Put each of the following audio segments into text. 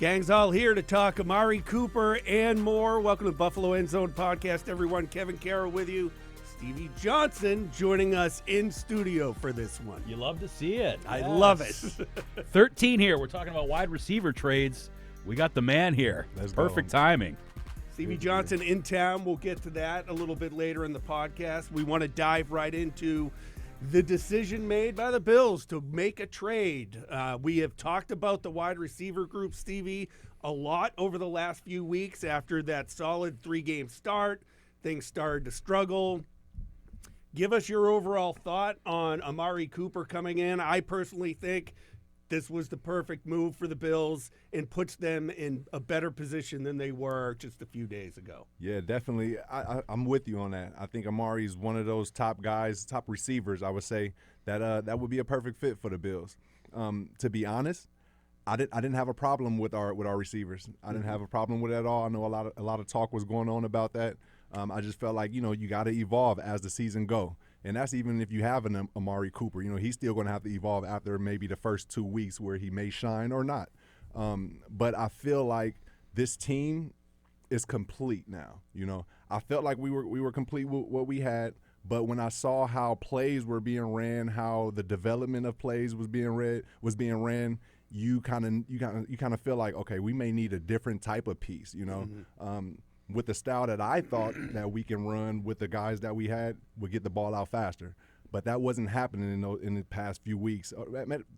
Gang's all here to talk Amari Cooper and more. Welcome to Buffalo End Zone Podcast, everyone. Kevin Carroll with you. Stevie Johnson joining us in studio for this one. You love to see it. I love it. 13 here. We're talking about wide receiver trades. We got the man here. Perfect timing. Stevie Johnson in town. We'll get to that a little bit later in the podcast. We want to dive right into the decision made by the Bills to make a trade. We have talked about the wide receiver group, Stevie, a lot over the last few weeks after that solid 3-game start. Things started to struggle. Give us your overall thought on Amari Cooper coming in. I personally think this was the perfect move for the Bills and puts them in a better position than they were just a few days ago. Yeah, definitely. I'm with you on that. I think Amari is one of those top guys, top receivers, I would say, that would be a perfect fit for the Bills. To be honest, I didn't have a problem with our receivers. I didn't have a problem with it at all. I know a lot of talk was going on about that. I just felt like, you got to evolve as the season go. And that's even if you have an Amari Cooper. He's still going to have to evolve after maybe the first 2 weeks where he may shine or not. But I feel like this team is complete now. I felt like we were complete with what we had. But when I saw how plays were being ran, how the development of plays was being ran, you kind of feel like, okay, we may need a different type of piece. With the style that I thought that we can run with the guys that we had, would get the ball out faster. But that wasn't happening in the past few weeks.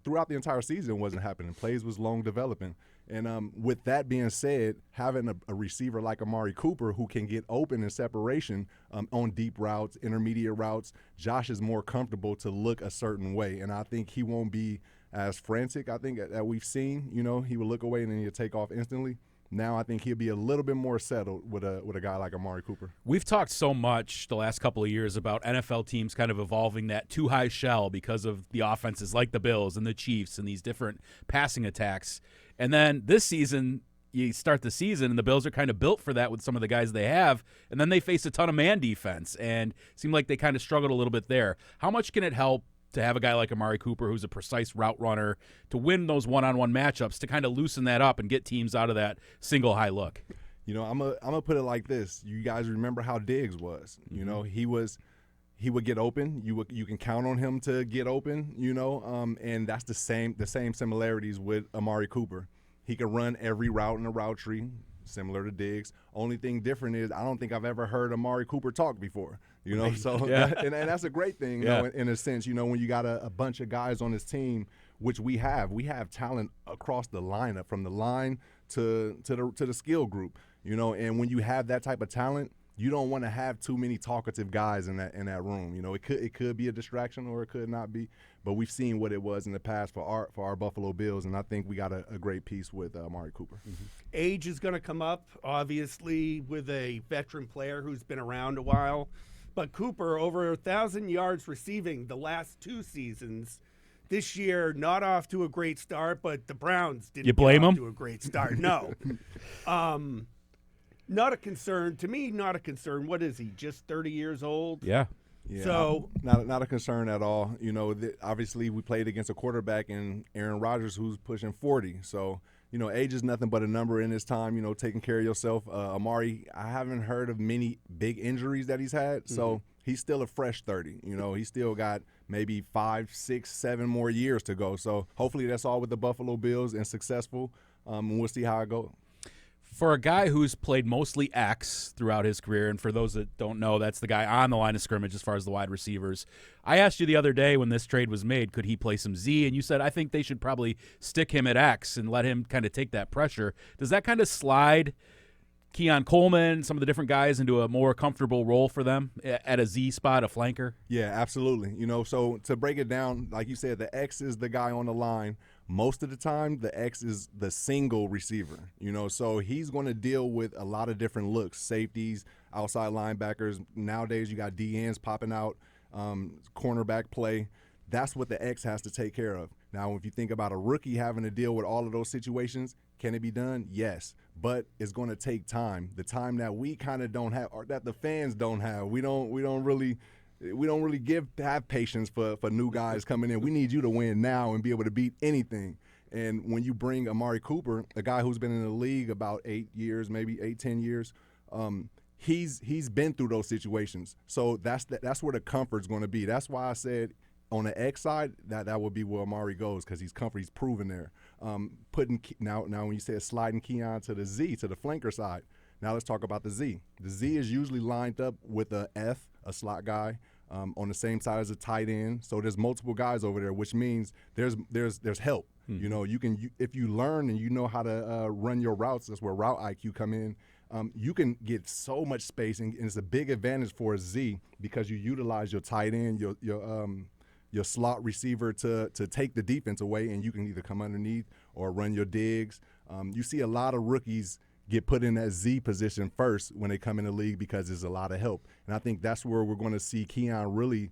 Throughout the entire season, it wasn't happening. Plays was long developing. And with that being said, having a receiver like Amari Cooper who can get open in separation on deep routes, intermediate routes, Josh is more comfortable to look a certain way. And I think he won't be as frantic, I think, that we've seen. He will look away and then he'll take off instantly. Now I think he'll be a little bit more settled with a guy like Amari Cooper. We've talked so much the last couple of years about NFL teams kind of evolving that too high shell because of the offenses like the Bills and the Chiefs and these different passing attacks. And then this season, you start the season and the Bills are kind of built for that with some of the guys they have, and then they face a ton of man defense and seem like they kind of struggled a little bit there. How much can it help to have a guy like Amari Cooper who's a precise route runner to win those one-on-one matchups, to kind of loosen that up and get teams out of that single high look? I'm gonna put it like this. You guys remember how Diggs was. He would get open. You can count on him to get open, and that's the same similarities with Amari Cooper. He can run every route in the route tree, similar to Diggs. Only thing different is I don't think I've ever heard Amari Cooper talk before. So yeah. and that's a great thing, in a sense, when you got a bunch of guys on this team, which we have talent across the lineup, from the line to the skill group, and when you have that type of talent, you don't want to have too many talkative guys in that room. It could be a distraction or it could not be, but we've seen what it was in the past for our Buffalo Bills, and I think we got a great piece with Amari Cooper. Mm-hmm. Age is going to come up, obviously, with a veteran player who's been around a while. But Cooper, over 1,000 yards receiving the last 2 seasons. This year, not off to a great start, but the Browns didn't get off to a great start. No. Not a concern. To me, not a concern. What is he, just 30 years old? Yeah. So not a concern at all. Obviously we played against a quarterback in Aaron Rodgers who's pushing 40. So, age is nothing but a number in this time, taking care of yourself. Amari, I haven't heard of many big injuries that he's had. So he's still a fresh 30. He's still got maybe 5, 6, 7 more years to go. So hopefully that's all with the Buffalo Bills and successful. And we'll see how it goes. For a guy who's played mostly X throughout his career, and for those that don't know, that's the guy on the line of scrimmage as far as the wide receivers. I asked you the other day when this trade was made, could he play some Z? And you said, I think they should probably stick him at X and let him kind of take that pressure. Does that kind of slide Keon Coleman, some of the different guys, into a more comfortable role for them at a Z spot, a flanker? Yeah, absolutely. So to break it down, like you said, the X is the guy on the line. Most of the time, the X is the single receiver, so he's going to deal with a lot of different looks, safeties, outside linebackers. Nowadays, you got DNs popping out, cornerback play. That's what the X has to take care of. Now, if you think about a rookie having to deal with all of those situations, can it be done? Yes, but it's going to take time. The time that we kind of don't have, or that the fans don't have. We don't really have patience for new guys coming in. We need you to win now and be able to beat anything. And when you bring Amari Cooper, a guy who's been in the league about 8 years, maybe 10 years, he's been through those situations. So that's where the comfort's going to be. That's why I said on the X side, that would be where Amari goes because he's comfort. He's proven there. Now when you say sliding Keon to the Z, to the flanker side, now let's talk about the Z. The Z is usually lined up with a F, a slot guy, on the same side as a tight end. So there's multiple guys over there, which means there's help. You know, if you learn and you know how to run your routes, that's where route IQ come in. You can get so much space, and it's a big advantage for a Z because you utilize your tight end, your slot receiver to take the defense away, and you can either come underneath or run your digs. You see a lot of rookies get put in that Z position first when they come in the league because there's a lot of help. And I think that's where we're going to see Keon really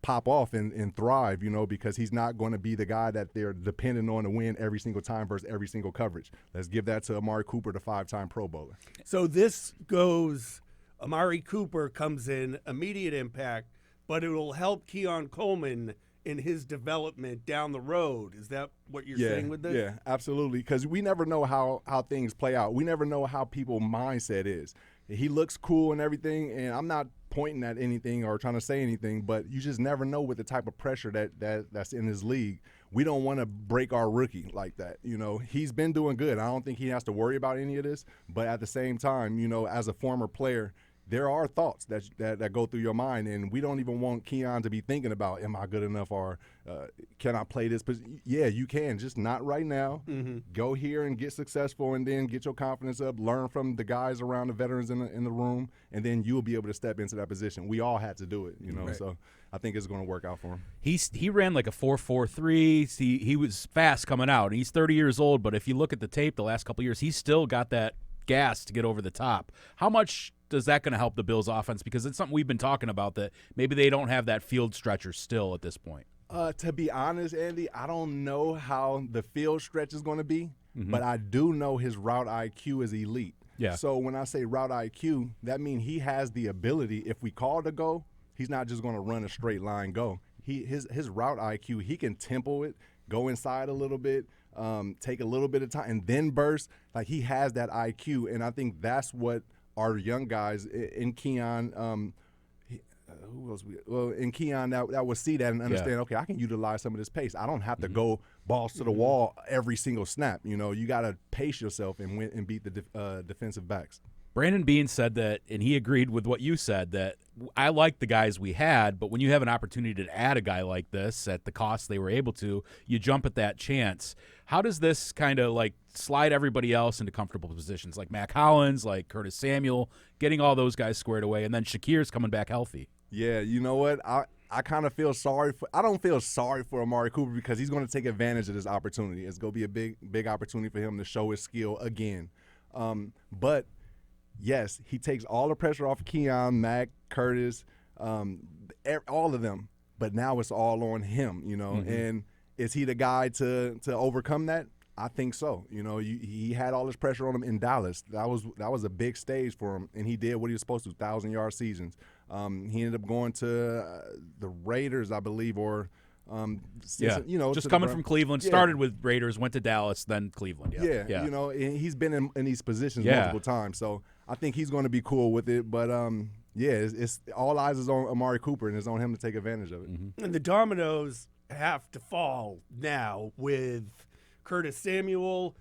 pop off and thrive, you know, because he's not going to be the guy that they're dependent on to win every single time versus every single coverage. Let's give that to Amari Cooper, the 5-time Pro Bowler. So this goes, Amari Cooper comes in, immediate impact, but it will help Keon Coleman in his development down the road. Is that what you're saying with this? Yeah, absolutely, because we never know how things play out. We never know how people's mindset is. He looks cool and everything, and I'm not pointing at anything or trying to say anything, but you just never know with the type of pressure that's in his league. We don't want to break our rookie like that. You know, he's been doing good. I don't think he has to worry about any of this, but at the same time, you know, as a former player, there are thoughts that go through your mind, and we don't even want Keon to be thinking about, am I good enough, or can I play this? Yeah, you can, just not right now. Go here and get successful, and then get your confidence up, learn from the guys around, the veterans in the room, and then you'll be able to step into that position. We all had to do it, you know, right. So I think it's going to work out for him. He ran like a 4.43. He was fast coming out, and he's 30 years old, but if you look at the tape the last couple of years, he's still got that gas to get over the top. How much is that going to help the Bills' offense? Because it's something we've been talking about, that maybe they don't have that field stretcher still at this point. To be honest, Andy, I don't know how the field stretch is going to be, but I do know his route IQ is elite. Yeah. So when I say route IQ, that means he has the ability, if we call to go, he's not just going to run a straight line go. His route IQ, he can tempo it, go inside a little bit, take a little bit of time, and then burst. Like, he has that IQ, and I think that's what our young guys in Keon, who else? In Keon that will see that and understand. Okay, I can utilize some of this pace. I don't have to go balls to the wall every single snap. You know, you got to pace yourself and win and beat the defensive backs. Brandon Beane said that, and he agreed with what you said, that I like the guys we had, but when you have an opportunity to add a guy like this at the cost they were able to, you jump at that chance. How does this kind of like slide everybody else into comfortable positions, like Mac Hollins, like Curtis Samuel, getting all those guys squared away, and then Shakir's coming back healthy? Yeah, you know what? I kind of feel sorry for – I don't feel sorry for Amari Cooper because he's going to take advantage of this opportunity. It's going to be a big opportunity for him to show his skill again. But – yes, he takes all the pressure off of Keon, Mac, Curtis, all of them. But now it's all on him, you know. And is he the guy to overcome that? I think so. You know, he had all this pressure on him in Dallas. That was a big stage for him, and he did what he was supposed to, 1,000-yard seasons. He ended up going to the Raiders, I believe, or you know, just coming from Cleveland, started with Raiders, went to Dallas, then Cleveland. Yeah. You know, and he's been in these positions multiple times, so I think he's going to be cool with it. But it's all eyes is on Amari Cooper, and it's on him to take advantage of it. And the dominoes have to fall now with Curtis Samuel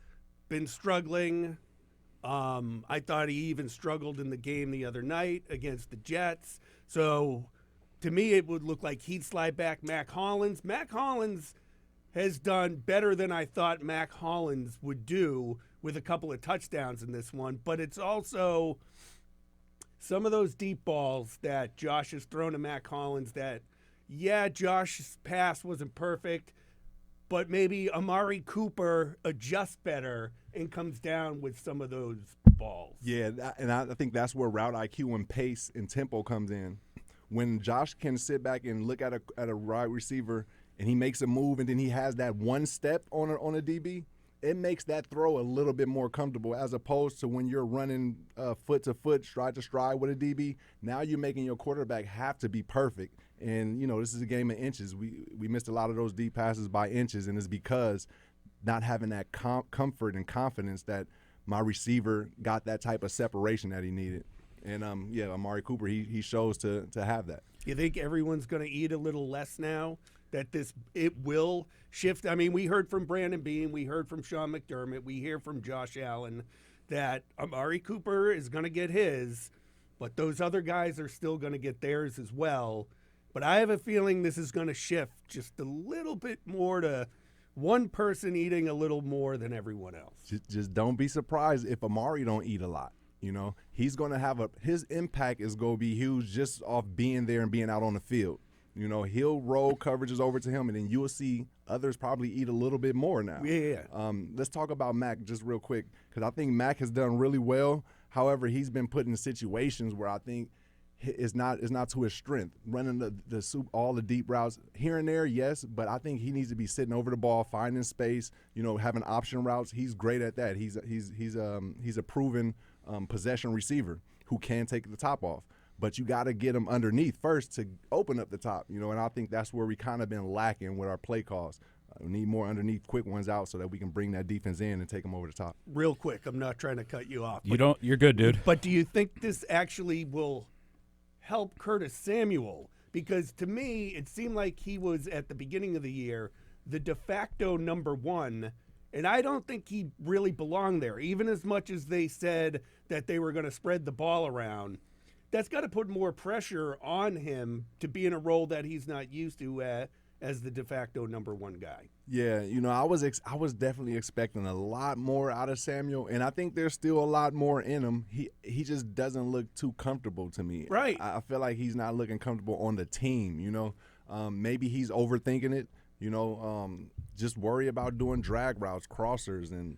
been struggling. I thought he even struggled in the game the other night against the Jets. So to me, it would look like he'd slide back Mac Hollins. Mac Hollins has done better than I thought Mac Hollins would do with a couple of touchdowns in this one. But it's also some of those deep balls that Josh has thrown to Mac Hollins that, Josh's pass wasn't perfect, but maybe Amari Cooper adjusts better and comes down with some of those balls. Yeah, and I think that's where route IQ and pace and tempo comes in. When Josh can sit back and look at a wide receiver and he makes a move and then he has that one step on a DB, it makes that throw a little bit more comfortable as opposed to when you're running foot to foot, stride to stride with a DB. Now you're making your quarterback have to be perfect. And, you know, this is a game of inches. We missed a lot of those deep passes by inches, and it's because not having that comfort and confidence that my receiver got that type of separation that he needed. And, Amari Cooper, he shows to have that. You think everyone's going to eat a little less now? That it will shift? I mean, we heard from Brandon Beane, we heard from Sean McDermott, we hear from Josh Allen that Amari Cooper is going to get his, but those other guys are still going to get theirs as well. But I have a feeling this is going to shift just a little bit more to one person eating a little more than everyone else. Just don't be surprised if Amari don't eat a lot. He's going to his impact is going to be huge just off being there and being out on the field. He'll roll coverages over to him, and then you'll see others probably eat a little bit more now. Yeah. Let's talk about Mac just real quick, because I think Mac has done really well. However, he's been put in situations where I think it's not to his strength. Running all the deep routes here and there, yes, but I think he needs to be sitting over the ball, finding space. Having option routes. He's great at that. He's a proven possession receiver who can take the top off. But you got to get him underneath first to open up the top, and I think that's where we kind of been lacking with our play calls. We need more underneath quick ones out so that we can bring that defense in and take them over the top. Real quick, I'm not trying to cut you off. You're good, dude. But do you think this actually will help Curtis Samuel? Because to me, it seemed like he was, at the beginning of the year, the de facto number one, and I don't think he really belonged there, even as much as they said that they were going to spread the ball around. That's got to put more pressure on him to be in a role that he's not used to as the de facto number one guy. Yeah, I was definitely expecting a lot more out of Samuel, and I think there's still a lot more in him. He just doesn't look too comfortable to me. Right. I feel like he's not looking comfortable on the team. Maybe he's overthinking it. Just worry about doing drag routes, crossers, and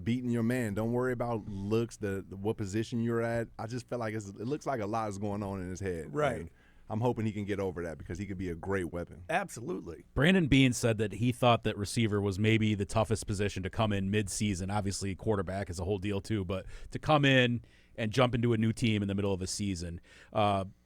beating your man. Don't worry about looks, what position you're at. I just feel like it looks like a lot is going on in his head. Right. And I'm hoping he can get over that because he could be a great weapon. Absolutely. Brandon Beane said that he thought that receiver was maybe the toughest position to come in mid-season. Obviously, quarterback is a whole deal too, but to come in and jump into a new team in the middle of the season.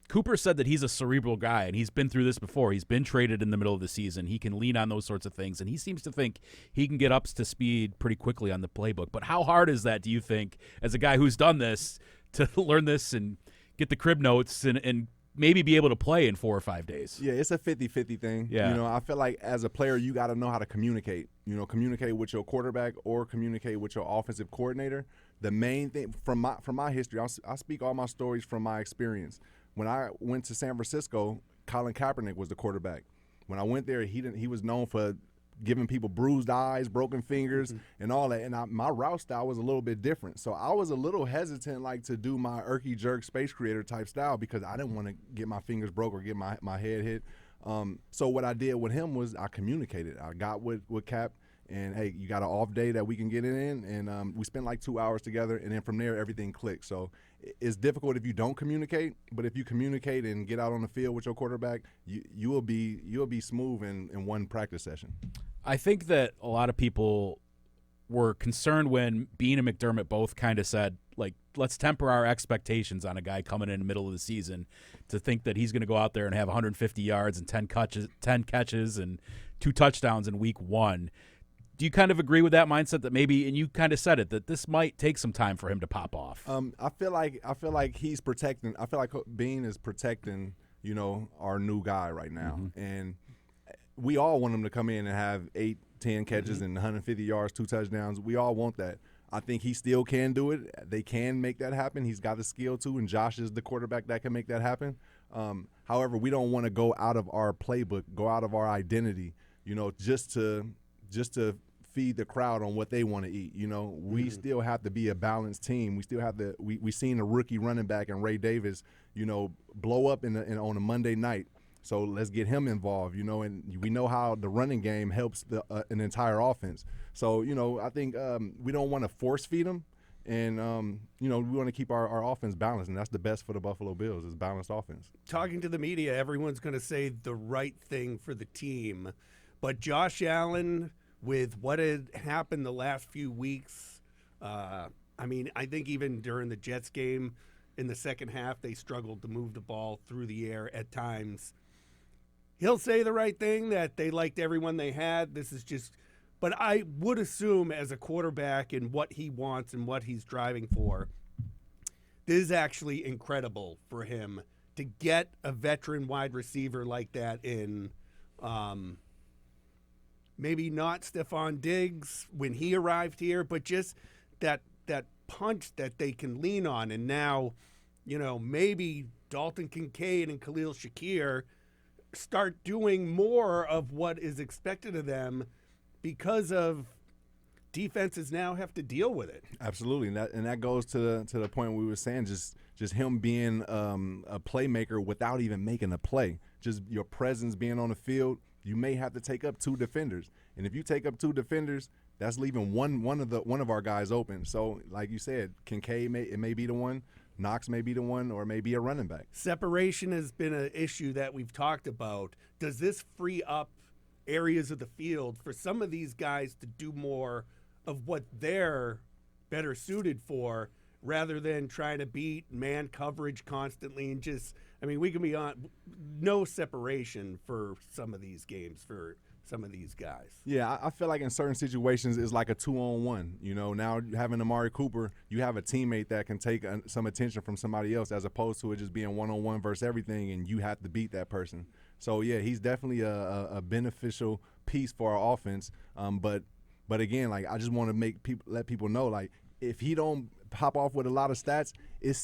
Cooper said that he's a cerebral guy, and he's been through this before. He's been traded in the middle of the season. He can lean on those sorts of things, and he seems to think he can get up to speed pretty quickly on the playbook. But how hard is that, do you think, as a guy who's done this, to learn this and get the crib notes and maybe be able to play in 4 or 5 days? Yeah, it's a 50-50 thing. Yeah. I feel like as a player, you got to know how to communicate. Communicate with your quarterback or communicate with your offensive coordinator. The main thing from my history, I speak all my stories from my experience. When I went to San Francisco, Colin Kaepernick was the quarterback. When I went there, he was known for giving people bruised eyes, broken fingers, and all that. And my route style was a little bit different. So I was a little hesitant, to do my Erky Jerk Space Creator type style because I didn't want to get my fingers broke or get my head hit. So what I did with him was I communicated. I got with Cap, and, hey, you got an off day that we can get it in, and we spent 2 hours together, and then from there everything clicked. So it's difficult if you don't communicate, but if you communicate and get out on the field with your quarterback, you will be smooth in one practice session. I think that a lot of people were concerned when Beane and McDermott both kind of said, let's temper our expectations on a guy coming in the middle of the season to think that he's going to go out there and have 150 yards and 10 catches and 2 touchdowns in week 1. Do you kind of agree with that mindset that maybe, and you kind of said it, that this might take some time for him to pop off? I feel like he's protecting. I feel like Beane is protecting, our new guy right now, and we all want him to come in and have 8, 10 catches and 150 yards, 2 touchdowns. We all want that. I think he still can do it. They can make that happen. He's got the skill too, and Josh is the quarterback that can make that happen. However, we don't want to go out of our playbook, go out of our identity, just to feed the crowd on what they want to eat. We still have to be a balanced team. We still have to. We seen a rookie running back and Ray Davis, blow up on a Monday night. So let's get him involved, and we know how the running game helps an entire offense. So, I think we don't want to force feed him, and, we want to keep our offense balanced, and that's the best for the Buffalo Bills is balanced offense. Talking to the media, everyone's going to say the right thing for the team, but Josh Allen, with what had happened the last few weeks, I think even during the Jets game in the second half, they struggled to move the ball through the air at times. He'll say the right thing, that they liked everyone they had. This is just But I would assume as a quarterback and what he wants and what he's driving for, this is actually incredible for him to get a veteran wide receiver like that in. Maybe not Stephon Diggs when he arrived here, but just that punch that they can lean on. And now, maybe Dalton Kincaid and Khalil Shakir start doing more of what is expected of them because of defenses now have to deal with it. Absolutely, and that goes to the point we were saying, just him being a playmaker without even making a play. Just your presence being on the field, you may have to take up 2 defenders, and if you take up 2 defenders, that's leaving one of our guys open. So, like you said, Kincaid may be the one, Knox may be the one, or maybe a running back. Separation has been an issue that we've talked about. Does this free up areas of the field for some of these guys to do more of what they're better suited for, rather than trying to beat man coverage constantly and we can be on no separation for some of these games for some of these guys. Yeah, I feel like in certain situations it's like a 2-on-1. Now having Amari Cooper, you have a teammate that can take some attention from somebody else, as opposed to it just being 1-on-1 versus everything, and you have to beat that person. So yeah, he's definitely a beneficial piece for our offense. But again, like, I just want to let people know, like, if he don't pop off with a lot of stats,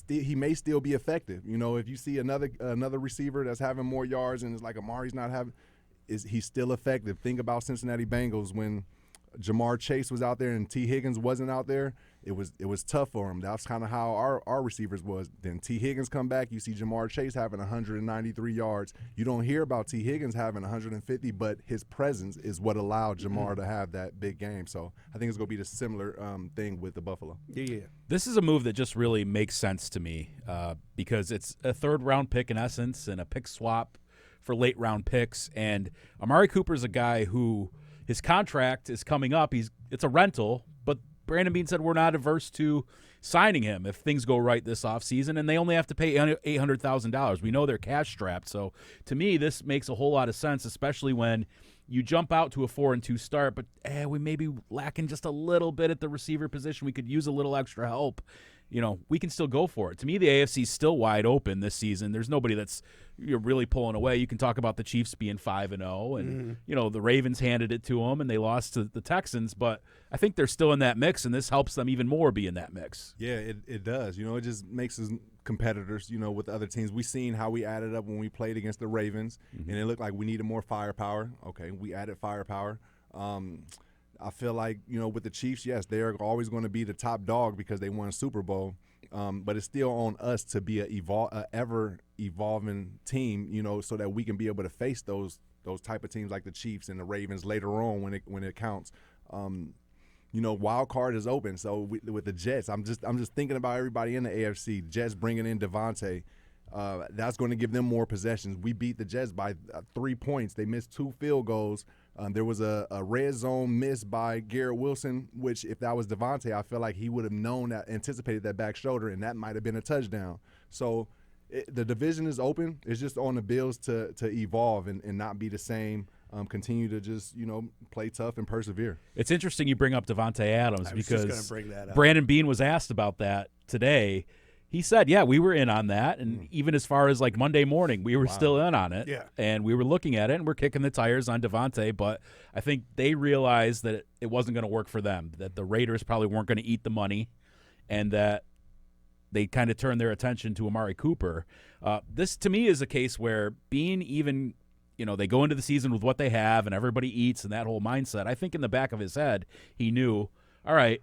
he may still be effective. If you see another receiver that's having more yards and it's like Amari's not having, he's still effective. Think about Cincinnati Bengals when Jamar Chase was out there and T. Higgins wasn't out there. It was tough for him. That's kind of how our receivers was. Then T. Higgins come back, you see Jamar Chase having 193 yards. You don't hear about T. Higgins having 150, but his presence is what allowed Jamar to have that big game. So I think it's going to be the similar thing with the Buffalo. Yeah. This is a move that just really makes sense to me because it's a 3rd-round pick in essence and a pick swap for late-round picks. And Amari Cooper is a guy who his contract is coming up. It's a rental, but Brandon Beane said we're not averse to signing him if things go right this offseason, and they only have to pay $800,000. We know they're cash strapped. So to me, this makes a whole lot of sense, especially when you jump out to a 4-2 start, but we may be lacking just a little bit at the receiver position. We could use a little extra help. We can still go for it. To me, the AFC is still wide open this season. There's nobody that's really pulling away. You can talk about the Chiefs being 5-0, and the Ravens handed it to them, and they lost to the Texans. But I think they're still in that mix, and this helps them even more be in that mix. Yeah, it does. It just makes us competitors. With other teams. We seen how we added up when we played against the Ravens, and it looked like we needed more firepower. Okay, we added firepower. I feel like, with the Chiefs, yes, they're always going to be the top dog because they won a Super Bowl. But it's still on us to be a ever-evolving team, so that we can be able to face those type of teams like the Chiefs and the Ravens later on when it counts. Wild card is open. So with the Jets, I'm just thinking about everybody in the AFC. Jets bringing in Devontae. That's going to give them more possessions. We beat the Jets by 3 points. They missed 2 field goals. There was a red zone miss by Garrett Wilson, which if that was Devontae, I feel like he would have anticipated that back shoulder, and that might have been a touchdown. So the division is open. It's just on the Bills to evolve and not be the same. Continue to just, play tough and persevere. It's interesting you bring up Devontae Adams because just bring that up. Brandon Beane was asked about that today. He said, yeah, we were in on that, and even as far as like Monday morning, we were still in on it, and we were looking at it, and we're kicking the tires on Devontae, but I think they realized that it wasn't going to work for them, that the Raiders probably weren't going to eat the money, and that they kind of turned their attention to Amari Cooper. This, to me, is a case where Beane even, they go into the season with what they have, and everybody eats, and that whole mindset. I think in the back of his head, he knew, all right,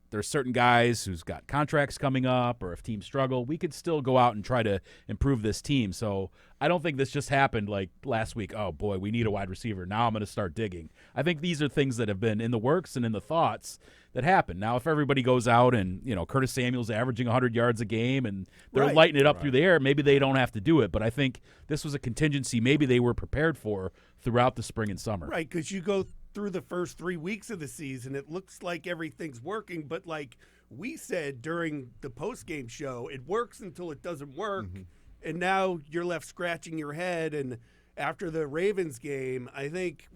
there's certain guys who's got contracts coming up, or if teams struggle, we could still go out and try to improve this team. So I don't think this just happened like last week. Oh, boy, we need a wide receiver. Now I'm going to start digging. I think these are things that have been in the works and in the thoughts that happen. Now, if everybody goes out and, Curtis Samuel's averaging 100 yards a game and they're lighting it up through the air, maybe they don't have to do it. But I think this was a contingency maybe they were prepared for throughout the spring and summer. Right, because you go through the first 3 weeks of the season, it looks like everything's working, but like we said during the post-game show, it works until it doesn't work, and now you're left scratching your head. And after the Ravens game, I think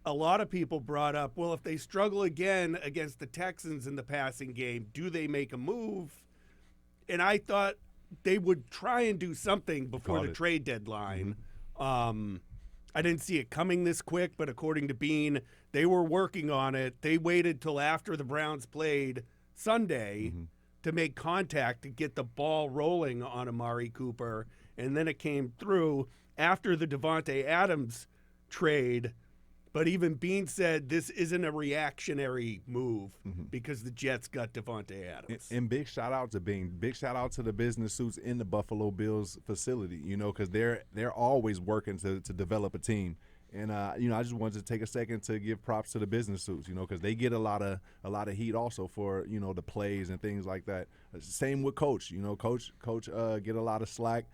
a lot of people brought up, well, if they struggle again against the Texans in the passing game, do they make a move? And I thought they would try and do something before the trade deadline. I didn't see it coming this quick, but according to Beane, they were working on it. They waited till after the Browns played Sunday to make contact to get the ball rolling on Amari Cooper, and then it came through after the Davante Adams trade. But even Beane said this isn't a reactionary move because the Jets got Davante Adams. And big shout out to Beane. Big shout out to the business suits in the Buffalo Bills facility, because they're always working to develop a team. And I just wanted to take a second to give props to the business suits, because they get a lot of heat also for the plays and things like that. Same with Coach. Coach get a lot of slack.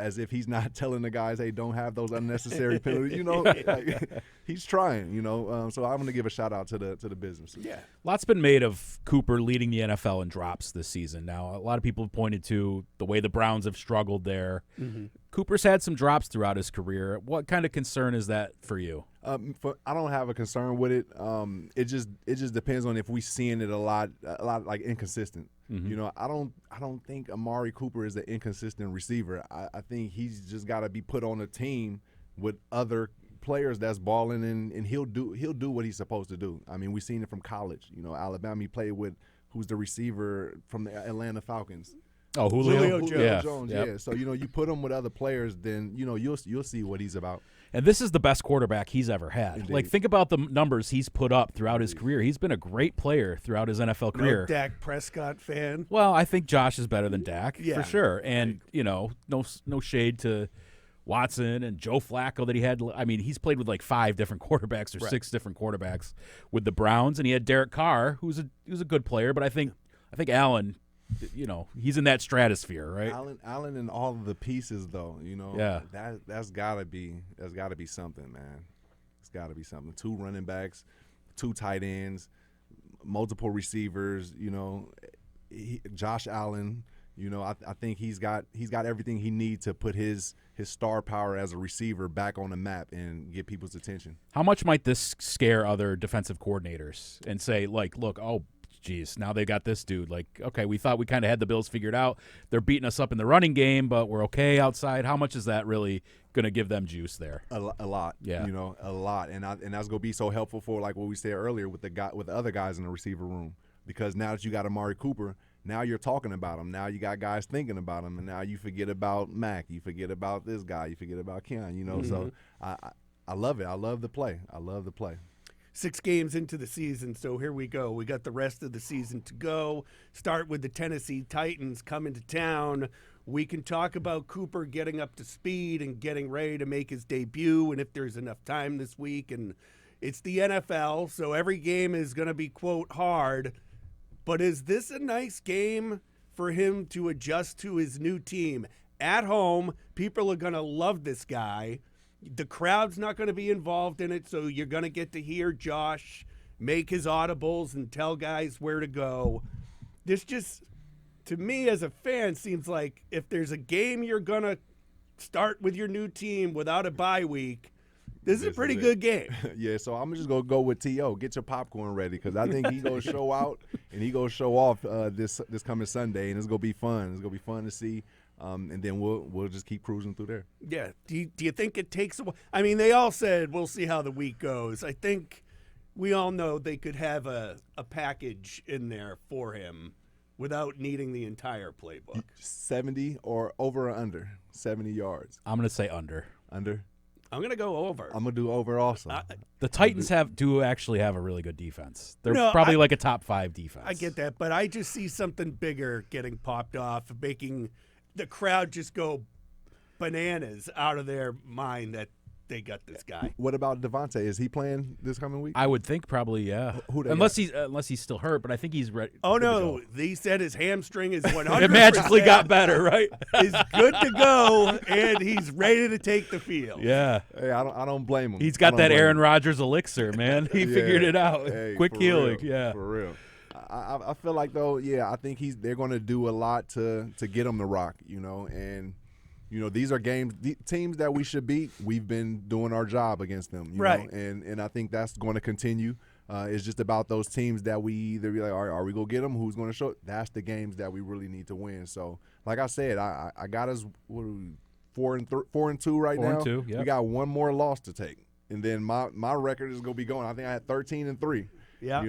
As if he's not telling the guys, hey, don't have those unnecessary penalties. He's trying. So I'm going to give a shout out to the business. Yeah, lots been made of Cooper leading the NFL in drops this season. Now, a lot of people have pointed to the way the Browns have struggled there. Cooper's had some drops throughout his career. What kind of concern is that for you? I don't have a concern with it. It just depends on if we seeing it a lot like inconsistent. I don't think Amari Cooper is an inconsistent receiver. I think he's just got to be put on a team with other players that's balling, and he'll do what he's supposed to do. I mean, we've seen it from college. Alabama, he played with who's the receiver from the Atlanta Falcons. Oh, Julio Jones. Yeah. So you put him with other players, then you'll see what he's about. And this is the best quarterback he's ever had. Indeed. Like, think about the numbers he's put up throughout his career. He's been a great player throughout his NFL career. No Dak Prescott fan. Well, I think Josh is better than Dak Yeah, for sure. And right. No shade to Watson and Joe Flacco that he had. I mean, he's played with like 5 different quarterbacks or 6 different quarterbacks with the Browns, and he had Derek Carr, who's a good player. But I think Allen, he's in that stratosphere, right? Allen and all of the pieces, though, Yeah. that's gotta be something, man. It's gotta be something. 2 running backs, 2 tight ends, multiple receivers. Josh Allen. I think he's got everything he needs to put his star power as a receiver back on the map and get people's attention. How much might this scare other defensive coordinators and say, like, look, oh, geez, now they got this dude. Like, okay, we thought we kind of had the Bills figured out. They're beating us up in the running game, but we're okay outside. How much is that really going to give them juice there? A lot. Yeah. A lot. And that's going to be so helpful for, like what we said earlier, with the other guys in the receiver room. Because now that you got Amari Cooper, now you're talking about him. Now you got guys thinking about him, and now you forget about Mac. You forget about this guy. You forget about Keon. So I love it. I love the play. 6 games into the season, so here we go. We got the rest of the season to go. Start with the Tennessee Titans coming to town. We can talk about Cooper getting up to speed and getting ready to make his debut, and if there's enough time this week. And it's the NFL, so every game is going to be, quote, hard. But is this a nice game for him to adjust to his new team? At home, people are going to love this guy. The crowd's not going to be involved in it, so you're going to get to hear Josh make his audibles and tell guys where to go. This just, to me as a fan, seems like if there's a game you're going to start with your new team without a bye week, this is a pretty good game. Yeah, so I'm just going to go with T.O. Get your popcorn ready, because I think he's going to show out and he's going to show off this coming Sunday, and it's going to be fun. It's going to be fun to see. And then we'll just keep cruising through there. Yeah. Do you think it takes a while? I mean, they all said we'll see how the week goes. I think we all know they could have a package in there for him without needing the entire playbook. 70 or over or under 70 yards? I'm going to say under. Under? I'm going to go over. I'm going to do over also. The Titans do actually have a really good defense. They're probably like a top 5 defense. I get that, but I just see something bigger getting popped off, making the crowd just go bananas out of their mind that they got this guy. What about Devontae? Is he playing this coming week? I would think probably, yeah. Unless he's still hurt, but I think he's ready. Oh no, he said his hamstring is 100%. It magically got better, right? Is good to go, and he's ready to take the field. Yeah. Hey, I don't blame him. He's got that Aaron Rodgers elixir, man. He figured it out. Hey, quick healing. Real, yeah. For real. I feel like, though, I think they're going to do a lot to get him to rock, and these are games, teams that we should beat. We've been doing our job against them, you Right. know, and I think that's going to continue. It's just about those teams that we either be like, all right, are we going to get them? Who's going to show? That's the games that we really need to win. So, like I said, I got us 4-2 right now. 4-2, yep. We got one more loss to take, and then my record is going to be going. I think I had 13-3. Yeah.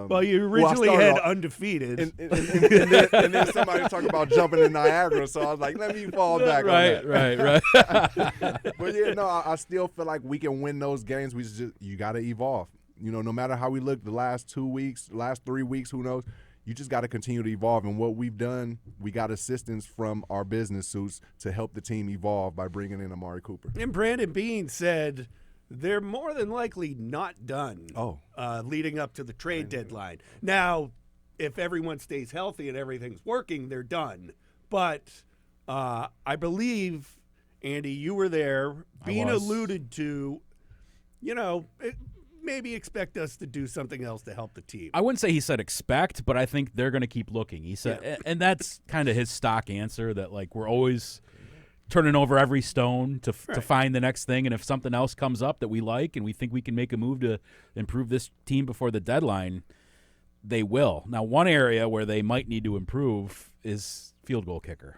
Well, you originally had undefeated. And then somebody talking about jumping in Niagara, so I was like, let me fall back on that. Right. But, yeah, no, I still feel like we can win those games. You got to evolve. No matter how we look the last 2 weeks, last 3 weeks, who knows, you just got to continue to evolve. And what we've done, we got assistance from our business suits to help the team evolve by bringing in Amari Cooper. And Brandon Beane said they're more than likely not done leading up to the trade deadline. Now, if everyone stays healthy and everything's working, they're done. But I believe, Andy, you were there. Beane alluded to, maybe expect us to do something else to help the team. I wouldn't say he said expect, but I think they're going to keep looking. He said, and that's kind of his stock answer, that like we're always turning over every stone to find the next thing, and if something else comes up that we like and we think we can make a move to improve this team before the deadline, they will. Now, one area where they might need to improve is field goal kicker.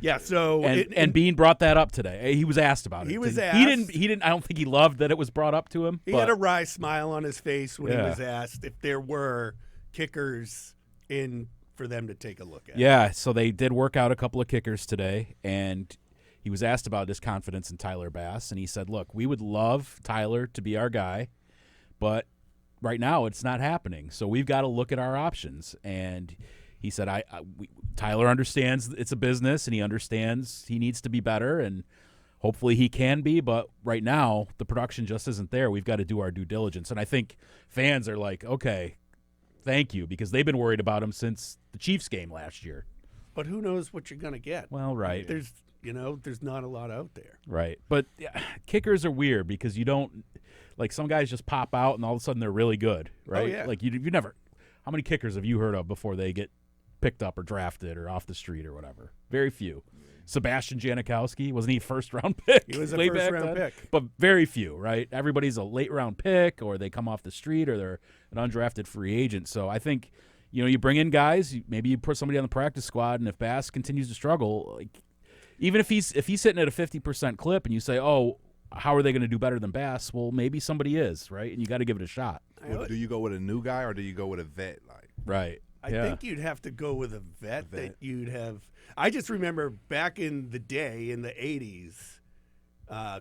Yeah, so and Beane brought that up today. He was asked about it. He was asked. He didn't. I don't think he loved that it was brought up to him. He had a wry smile on his face when he was asked if there were kickers in for them to take a look at. Yeah, so they did work out a couple of kickers today, and he was asked about his confidence in Tyler Bass, and he said, "Look, we would love Tyler to be our guy, but right now it's not happening. So we've got to look at our options." And he said, Tyler understands it's a business, and he understands he needs to be better, and hopefully he can be. But right now, the production just isn't there. We've got to do our due diligence. And I think fans are like, okay, thank you, because they've been worried about him since the Chiefs game last year. But who knows what you're going to get? Well, right. There's not a lot out there. Right. But kickers are weird because you don't – like some guys just pop out and all of a sudden they're really good, right? Oh, yeah. Like you never – how many kickers have you heard of before they get picked up or drafted or off the street or whatever? Very few. Sebastian Janikowski, wasn't he a first-round pick? He was a way first-round back then? pick. But very few, right? Everybody's a late-round pick, or they come off the street, or they're an undrafted free agent. So I think, you bring in guys, maybe you put somebody on the practice squad, and if Bass continues to struggle, like even if he's hitting at a 50% clip and you say, oh, how are they going to do better than Bass? Well, maybe somebody is, right? And you got to give it a shot. Do you go with a new guy or do you go with a vet? Right. I think you'd have to go with a vet that you'd have. I just remember back in the day, in the 80s,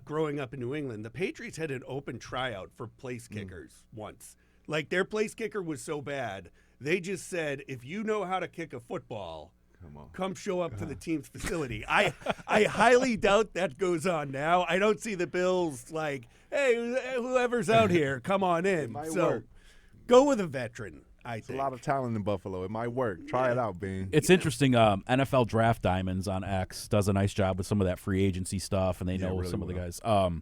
growing up in New England, the Patriots had an open tryout for place kickers once. Like, their place kicker was so bad, they just said, if you know how to kick a football, come show up to the team's facility. I highly doubt that goes on now. I don't see the Bills like, hey, whoever's out here, come on in. It might so work. Go with a veteran. It's a lot of talent in Buffalo. It might work. Try it out, Beane. It's interesting. NFL Draft Diamonds on X does a nice job with some of that free agency stuff, and they know really some of the well. guys.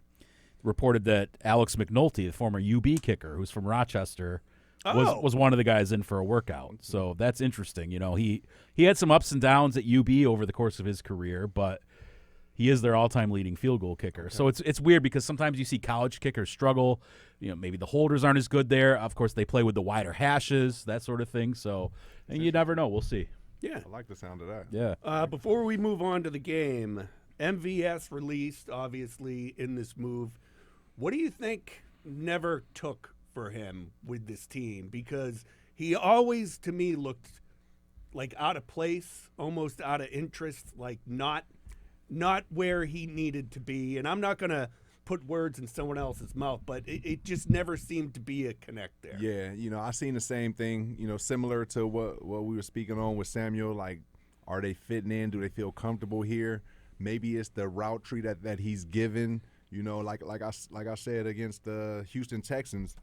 Reported that Alex McNulty, the former UB kicker, who's from Rochester, was one of the guys in for a workout. So that's interesting. He had some ups and downs at UB over the course of his career, but he is their all-time leading field goal kicker. Okay. So it's weird because sometimes you see college kickers struggle. Maybe the holders aren't as good there. Of course, they play with the wider hashes, that sort of thing. So, and you never know. We'll see. Yeah. I like the sound of that. Yeah. Before we move on to the game, MVS released, obviously, in this move. What do you think never took for him with this team? Because he always, to me, looked like out of place, almost out of interest, like not where he needed to be. And I'm not going to put words in someone else's mouth, but it just never seemed to be a connect there. Yeah, I seen the same thing, similar to what we were speaking on with Samuel. Like, are they fitting in? Do they feel comfortable here? Maybe it's the route tree that he's given. Like I said against the Houston Texans,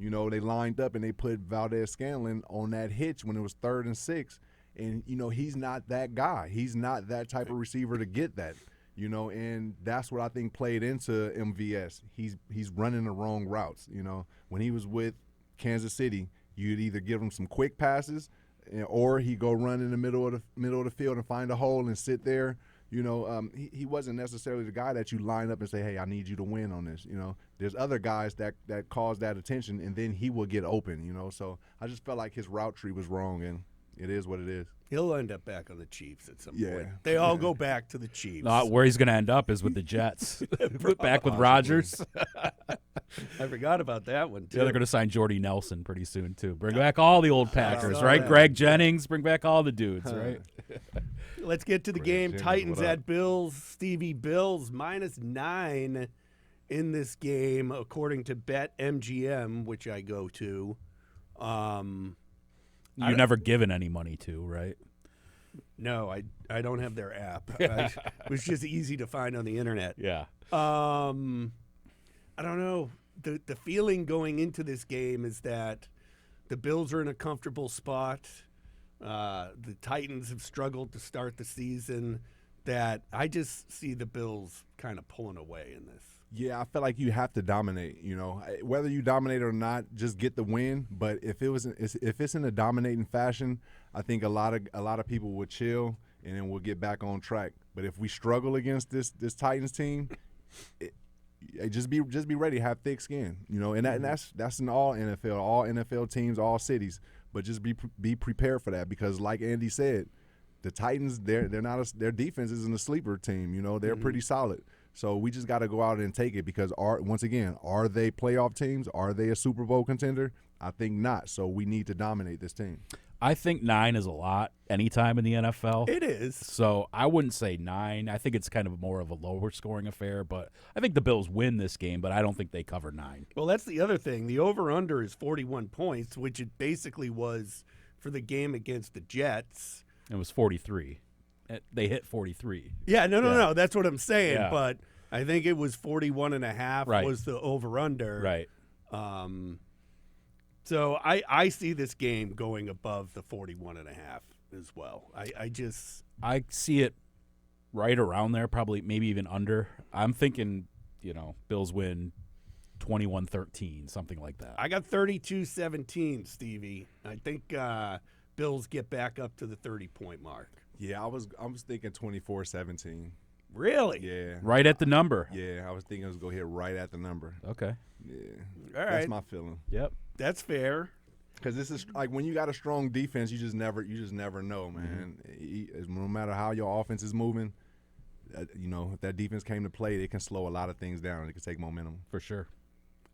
they lined up and they put Valdez-Scanlon on that hitch when it was 3rd and 6. And, he's not that guy. He's not that type of receiver to get that, and that's what I think played into MVS. He's running the wrong routes, When he was with Kansas City, you'd either give him some quick passes or he'd go run in the middle of the field and find a hole and sit there, He wasn't necessarily the guy that you line up and say, hey, I need you to win on this. There's other guys that cause that attention, and then he will get open. So I just felt like his route tree was wrong, and it is what it is. He'll end up back on the Chiefs at some point. They all go back to the Chiefs. Where he's going to end up is with the Jets. Back with Rodgers. I forgot about that one, too. Yeah, they're going to sign Jordy Nelson pretty soon, too. Bring back all the old Packers, right? Greg Jennings, bring back all the dudes, right? Let's get to the game. Jennings, Titans at Bills. Stevie, Bills -9 in this game, according to BetMGM, which I go to. You're never given any money to, right? No, I don't have their app. It was just easy to find on the internet. Yeah. I don't know. The feeling going into this game is that the Bills are in a comfortable spot. The Titans have struggled to start the season. That I just see the Bills kind of pulling away in this. Yeah, I feel like you have to dominate. Whether you dominate or not, just get the win. But if it's in a dominating fashion, I think a lot of people would chill and then we'll get back on track. But if we struggle against this Titans team, just be ready, have thick skin. And that's in all NFL teams, all cities. But just be prepared for that, because like Andy said, the Titans their defense isn't a sleeper team. They're pretty solid. So we just got to go out and take it, because are they playoff teams? Are they a Super Bowl contender? I think not. So we need to dominate this team. I think 9 is a lot anytime in the NFL. It is. So I wouldn't say 9. I think it's kind of more of a lower scoring affair, but I think the Bills win this game, but I don't think they cover 9. Well, that's the other thing. The over-under is 41 points, which it basically was for the game against the Jets. It was 43. They hit 43. Yeah, no. That's what I'm saying. Yeah. But I think it was 41.5 was the over-under. Right. So I see this game going above the 41.5 as well. I see it right around there, probably maybe even under. I'm thinking, Bills win 21-13, something like that. I got 32-17, Stevie. I think Bills get back up to the 30-point mark. Yeah, I was thinking 24-17. Really? Yeah. Right at the number. Yeah, I was thinking it was going to hit right at the number. Okay. Yeah. All right. That's my feeling. Yep. That's fair. Because this is like when you got a strong defense, you just never know, man. No matter how your offense is moving, if that defense came to play, it can slow a lot of things down. It can take momentum. For sure.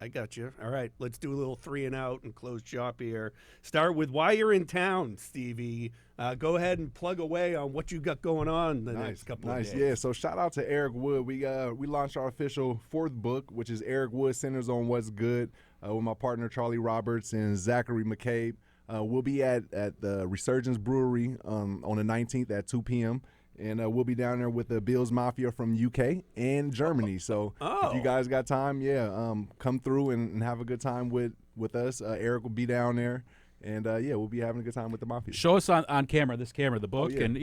I got you. All right, let's do a little 3 and out and close shop here. Start with why you're in town, Stevie. Go ahead and plug away on what you got going on the next couple of days. Yeah, so shout out to Eric Wood. We launched our official 4th book, which is Eric Wood Centers on What's Good, with my partner Charlie Roberts and Zachary McCabe. We'll be at the Resurgence Brewery on the 19th at 2 p.m., and we'll be down there with the Bills Mafia from UK and Germany. So if you guys got time, come through and have a good time with us. Eric will be down there. And, we'll be having a good time with the Mafia. Show us on camera, the book, and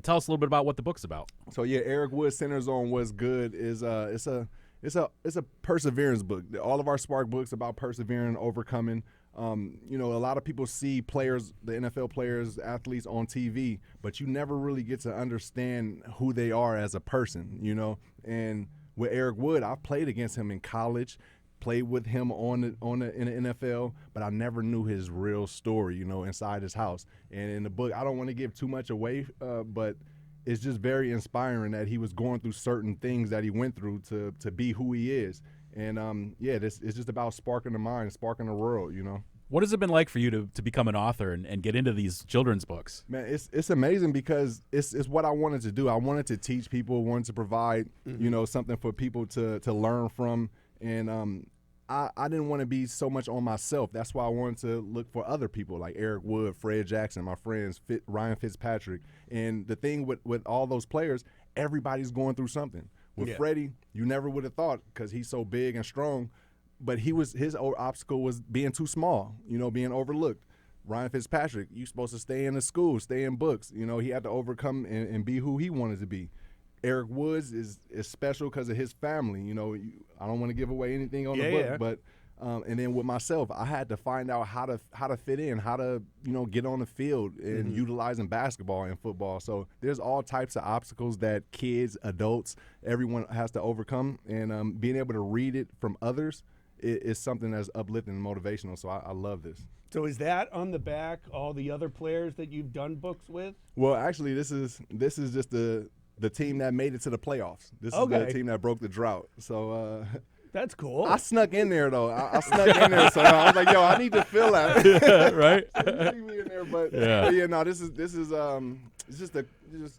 tell us a little bit about what the book's about. So, Eric Wood Centers on What's Good is it's a perseverance book. All of our Spark books about persevering, overcoming. A lot of people see players, the NFL players, athletes on TV, but you never really get to understand who they are as a person, And with Eric Wood, I've played against him in college, played with him in the NFL, but I never knew his real story, inside his house. And in the book, I don't want to give too much away, but it's just very inspiring that he was going through certain things that he went through to be who he is. And, it's just about sparking the mind, sparking the world, What has it been like for you to become an author and get into these children's books? Man, it's amazing because it's what I wanted to do. I wanted to teach people, wanted to provide, something for people to learn from. And I didn't want to be so much on myself. That's why I wanted to look for other people like Eric Wood, Fred Jackson, my friends, Ryan Fitzpatrick. And the thing with all those players, everybody's going through something. With Freddie, you never would have thought because he's so big and strong, but his obstacle was being too small, being overlooked. Ryan Fitzpatrick, you supposed to stay in the school, stay in books. He had to overcome and be who he wanted to be. Eric Woods is special because of his family. I don't want to give away anything on the book, but And then with myself, I had to find out how to fit in, how to get on the field and utilizing basketball and football. So there's all types of obstacles that kids, adults, everyone has to overcome. And being able to read it from others is something that's uplifting and motivational. So I love this. So is that on the back all the other players that you've done books with? Well, actually, this is just the team that made it to the playoffs. This is the team that broke the drought. So. That's cool. I snuck in there though. I snuck in there, so I was like, "Yo, I need to feel that." Right? You see me in there, but yeah, no, this is it's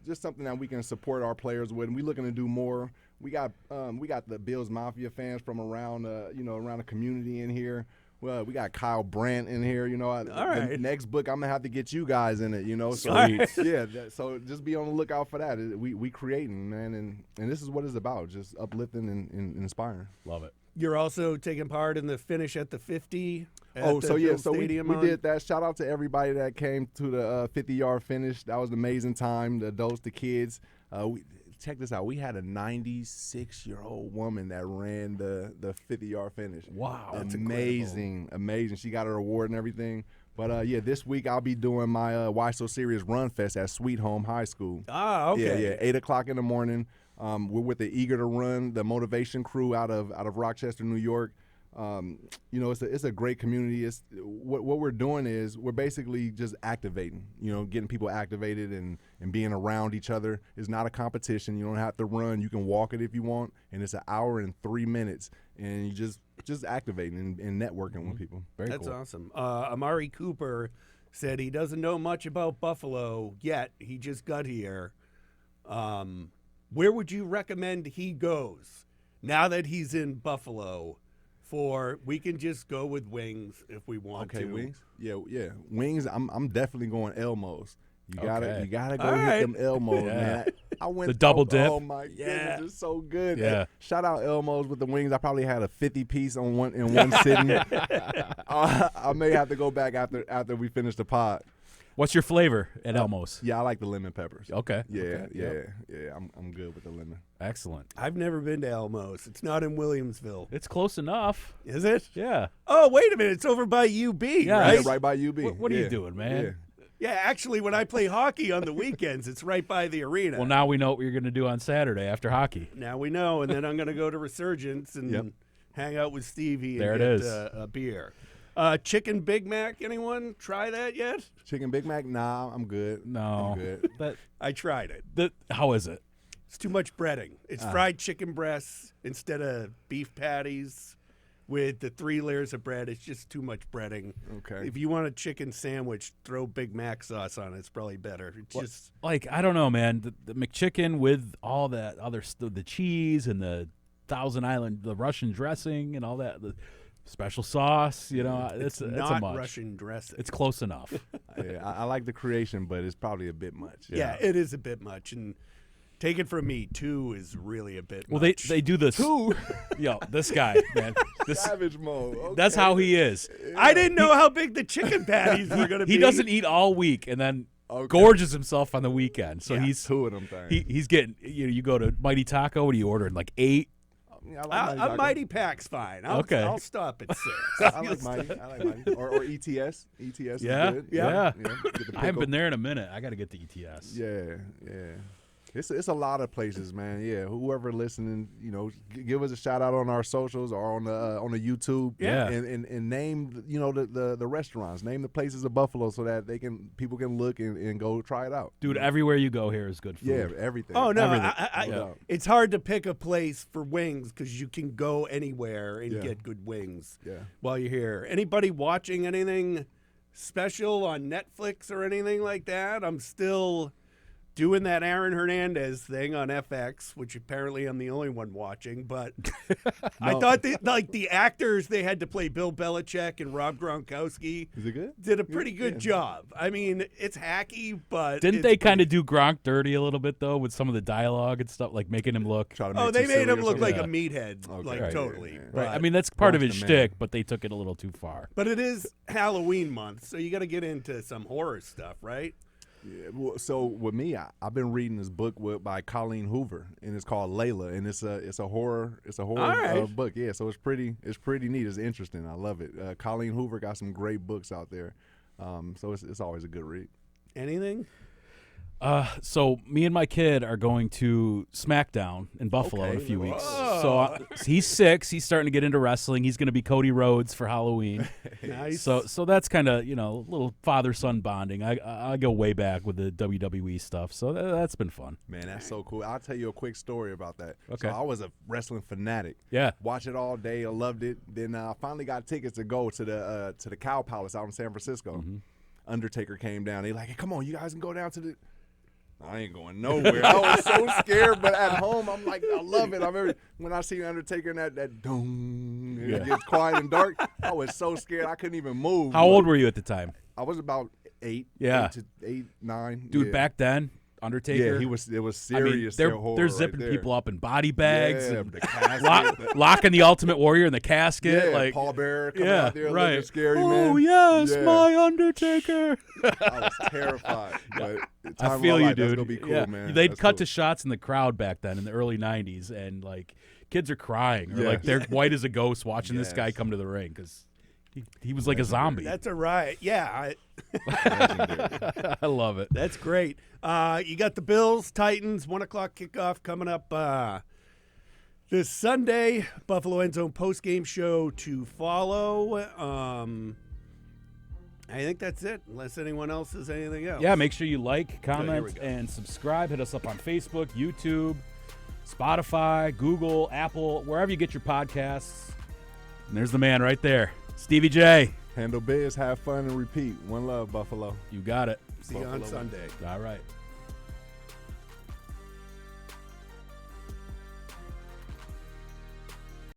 just something that we can support our players with, and we're looking to do more. We got the Bills Mafia fans from around around the community in here. Well, we got Kyle Brandt in here. All right. The next book, I'm gonna have to get you guys in it. So yeah, so just be on the lookout for that. We creating, man, and this is what it's about, just uplifting and inspiring. Love it. You're also taking part in the finish at the 50. So we did that. Shout out to everybody that came to the 50-yard finish. That was an amazing time. The adults, the kids. Check this out. We had a 96-year-old woman that ran the 50-yard finish. Wow. That's amazing. She got her award and everything. But, this week I'll be doing my Why So Serious Run Fest at Sweet Home High School. Ah, okay. Yeah, 8 o'clock in the morning. We're with the Eager to Run, the motivation crew out of Rochester, New York. It's a great community. It's what we're doing is we're basically just activating, getting people activated and being around each other. It's not a competition. You don't have to run. You can walk it if you want, and it's an hour and 3 minutes, and you just activating and networking with people. Very That's cool. awesome. Amari Cooper said he doesn't know much about Buffalo yet. He just got here. Where would you recommend he goes now that he's in Buffalo? We can just go with Wings if we want to. Okay, Wings. Yeah. Wings. I'm definitely going Elmo's. You gotta go All hit right. them Elmo's, man. I went The double dip. Oh my goodness, it's so good. Yeah. Shout out Elmo's with the wings. I probably had a 50-piece in one sitting. I may have to go back after we finish the pod. What's your flavor at Elmo's? Yeah, I like the lemon peppers. Okay. Yeah. Okay. Yeah. I'm good with the lemon. Excellent. I've never been to Elmo's. It's not in Williamsville. It's close enough. Is it? Yeah. Oh, wait a minute. It's over by UB, Yeah. right? Yeah, right by UB. What are you doing, man? Yeah, actually, when I play hockey on the weekends, it's right by the arena. Well, now we know what you're going to do on Saturday after hockey. Now we know, and then I'm going to go to Resurgence and hang out with Stevie and get a beer. Chicken Big Mac, anyone try that yet? Chicken Big Mac? Nah, I'm good. No. I'm good. But I tried it. how is it? It's too much breading. It's fried chicken breasts instead of beef patties with the 3 layers of bread. It's just too much breading. Okay. If you want a chicken sandwich, throw Big Mac sauce on it. It's probably better. It's just I don't know, man. The McChicken with all that other the cheese and the Thousand Island, the Russian dressing and all that. The special sauce, it's not a much. Russian dressing. It's close enough. Yeah, I like the creation, but it's probably a bit much. Yeah, it is a bit much. And take it from me, 2 is really a bit Well, much. they do this. 2? Yo, this guy, man. Savage mode. Okay. That's how he is. I didn't know how big the chicken patties were going to be. He doesn't eat all week and then gorges himself on the weekend. So he's 2 of them things. he's getting. You go to Mighty Taco. What are you ordering? Like 8? Yeah, I like Mighty Pack's fine. I'll stop at 6. I like Mighty. Or ETS. ETS is good. Yeah. Get the I haven't pickle. been there in a minute. I got to get the ETS. Yeah. It's a lot of places, man. Yeah, whoever listening, give us a shout out on our socials or on the YouTube. Yeah. and name the restaurants, name the places of Buffalo so that people can look and go try it out. Dude, everywhere you go here is good food. Yeah, everything. Oh, no. Everything. It's hard to pick a place for wings because you can go anywhere and get good wings while you're here. Anybody watching anything special on Netflix or anything like that? I'm still doing that Aaron Hernandez thing on FX, which apparently I'm the only one watching. But I thought the actors they had to play Bill Belichick and Rob Gronkowski Is it good? did a pretty good job. I mean, it's hacky, but Didn't they kind of do Gronk dirty a little bit though with some of the dialogue and stuff, like making him look? They made him look like a Yeah. meathead, Okay. totally. Yeah. But, Right. I mean, that's part of his Gronk the man. shtick, but they took it a little too far. but it is Halloween month, so you got to get into some horror stuff, right? Yeah, well, so with me, I've been reading this book by Colleen Hoover, and it's called Layla, and it's a horror right. book. Yeah, so it's pretty neat. It's interesting. I love it. Colleen Hoover got some great books out there, so it's always a good read. Anything? So me and my kid are going to SmackDown in Buffalo in a few weeks. So he's 6. He's starting to get into wrestling. He's going to be Cody Rhodes for Halloween. Nice. So that's kind of, little father-son bonding. I go way back with the WWE stuff. So that's been fun. Man, that's so cool. I'll tell you a quick story about that. Okay. So I was a wrestling fanatic. Yeah. Watch it all day. I loved it. Then I finally got tickets to go to the Cow Palace out in San Francisco. Mm-hmm. Undertaker came down. They like, hey, come on, you guys can go down to the. I ain't going nowhere. I was so scared, but at home, I'm like, I love it. I remember when I see Undertaker and that doom, and it gets quiet and dark, I was so scared I couldn't even move. How old were you at the time? I was about 8. Yeah. 8, 9. Dude, yeah. Back then, Undertaker. Yeah, it was I mean, serious. they're zipping people up in body bags, Yeah, and the casket. locking the Ultimate Warrior in the casket. Yeah, like Paul Bearer coming out there right. looking scary, oh, man. yes, Yeah. my Undertaker. I was terrified. But I feel you, dude. That's gonna be cool, yeah. man. They'd That's cut cool. to shots in the crowd back then in the early 90s, and like kids are crying, or Yeah. like they're white as a ghost watching this guy Yes. come to the ring because he was like a zombie. That's a riot. Yeah, I love it. that's great. You got the Bills, Titans, 1 o'clock kickoff coming up this Sunday. Buffalo End Zone post-game show to follow. I think that's it, unless anyone else has anything else. Yeah, make sure you like, here comment, we go. and subscribe. Hit us up on Facebook, YouTube, Spotify, Google, Apple, wherever you get your podcasts. And there's the man right there, Stevie J. Handle biz, have fun, and repeat. One love, Buffalo. You got it. See you on Buffalo. Sunday. All right.